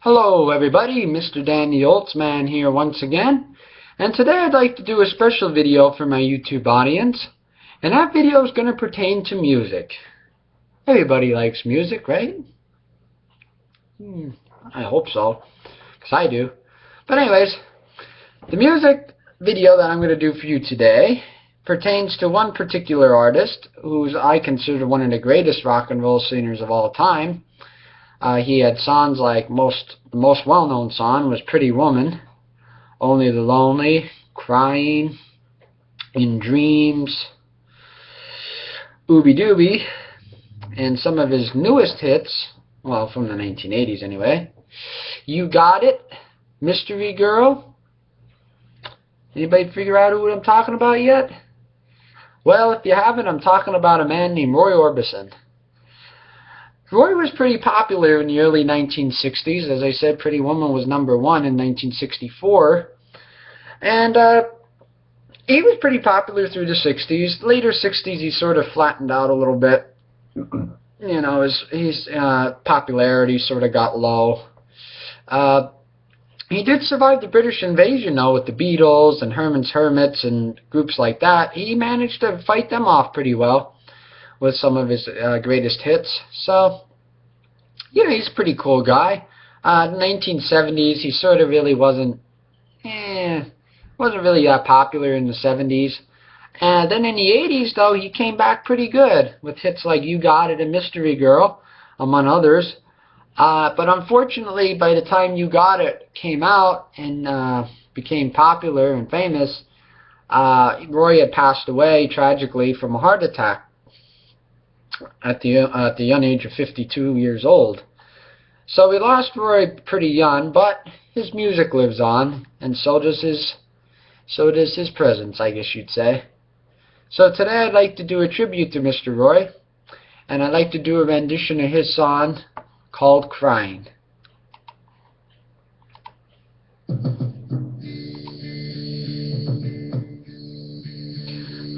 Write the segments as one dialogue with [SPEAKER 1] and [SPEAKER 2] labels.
[SPEAKER 1] Hello everybody, Mr. Danny Oltzman here once again, and today I'd like to do a special video for my YouTube audience, and that video is going to pertain to music. Everybody likes music, right? I hope so, because I do. But anyways, the music video that I'm going to do for you today pertains to one particular artist who I consider one of the greatest rock and roll singers of all time. He had songs like the most well-known song was Pretty Woman, Only the Lonely, Crying, In Dreams, Ooby Dooby, and some of his newest hits, well, from the 1980s anyway, You Got It, Mystery Girl. Anybody figure out who I'm talking about yet? Well, if you haven't, I'm talking about a man named Roy Orbison. Roy was pretty popular in the early 1960s. As I said, Pretty Woman was #1 in 1964. And he was pretty popular through the 60s. Later 60s, he sort of flattened out a little bit. You know, his popularity sort of got low. He did survive the British invasion, though, with the Beatles and Herman's Hermits and groups like that. He managed to fight them off pretty well with some of his greatest hits. So, you know, he's a pretty cool guy. In the 1970s, he sort of really wasn't really that popular in the 70s. And then in the 80s, though, he came back pretty good with hits like You Got It and Mystery Girl, among others. But unfortunately, by the time You Got It came out and became popular and famous, Roy had passed away tragically from a heart attack at the young age of 52 years old. So we lost Roy pretty young, but his music lives on, and so does his presence, I guess you'd say. So today I'd like to do a tribute to Mr. Roy, and I'd like to do a rendition of his song called Crying.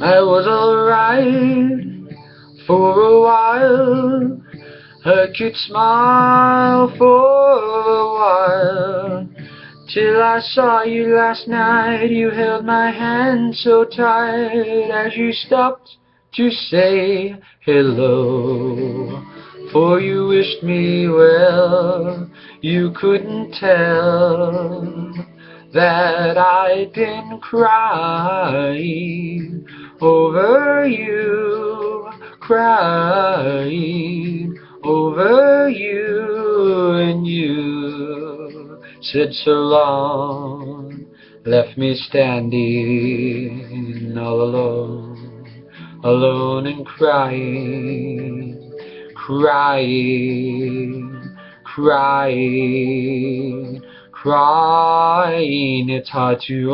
[SPEAKER 1] I was alright for a while, I could smile for a while, till I saw you last night. You held my hand so tight as you stopped to say hello. For you wished me well, you couldn't tell that I'd been crying over you, crying over you. And you said so long, left me standing all alone, alone and crying, crying, crying, crying. It's hard to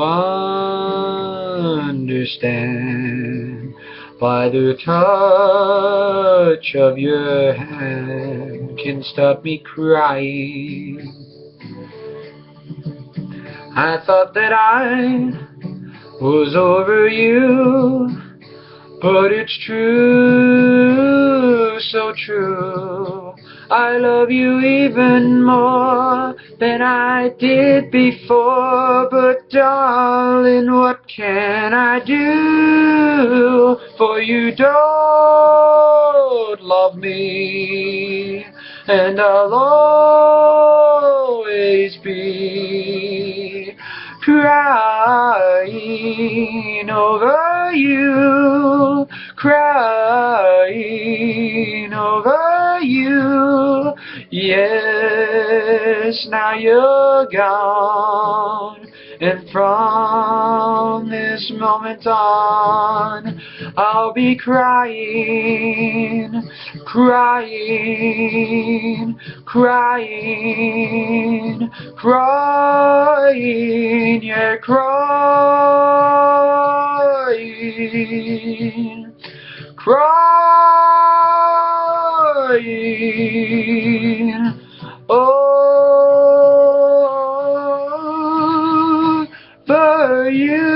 [SPEAKER 1] understand by the touch of your hand can stop me crying. I thought that I was over you, but it's true, so true. I love you even more than I did before. But darling, what can I do? For you don't love me, and I'll always be crying over you, crying over you. Yes, now you're gone, and from this moment on, I'll be crying, crying, crying, crying, yeah, crying, crying, oh, for you.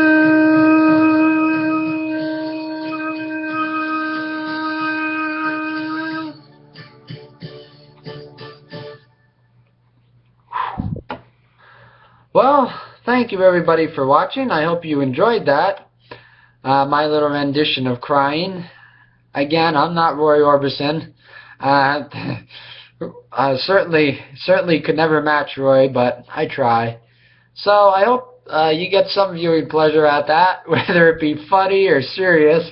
[SPEAKER 1] Well, thank you everybody for watching. I hope you enjoyed that. My little rendition of crying. Again, I'm not Roy Orbison. I certainly could never match Roy, but I try. So I hope you get some viewing pleasure at that, whether it be funny or serious.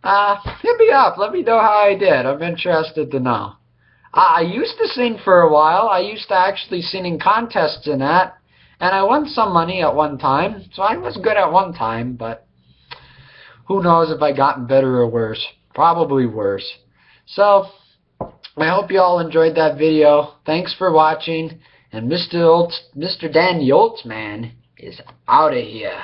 [SPEAKER 1] Hit me up. Let me know how I did. I'm interested to know. I used to sing for a while. I used to actually sing in contests and that, and I won some money at one time. So I was good at one time, but who knows if I gotten better or worse. Probably worse. So I hope you all enjoyed that video. Thanks for watching, and Mr. Dan Yoltzman is out of here.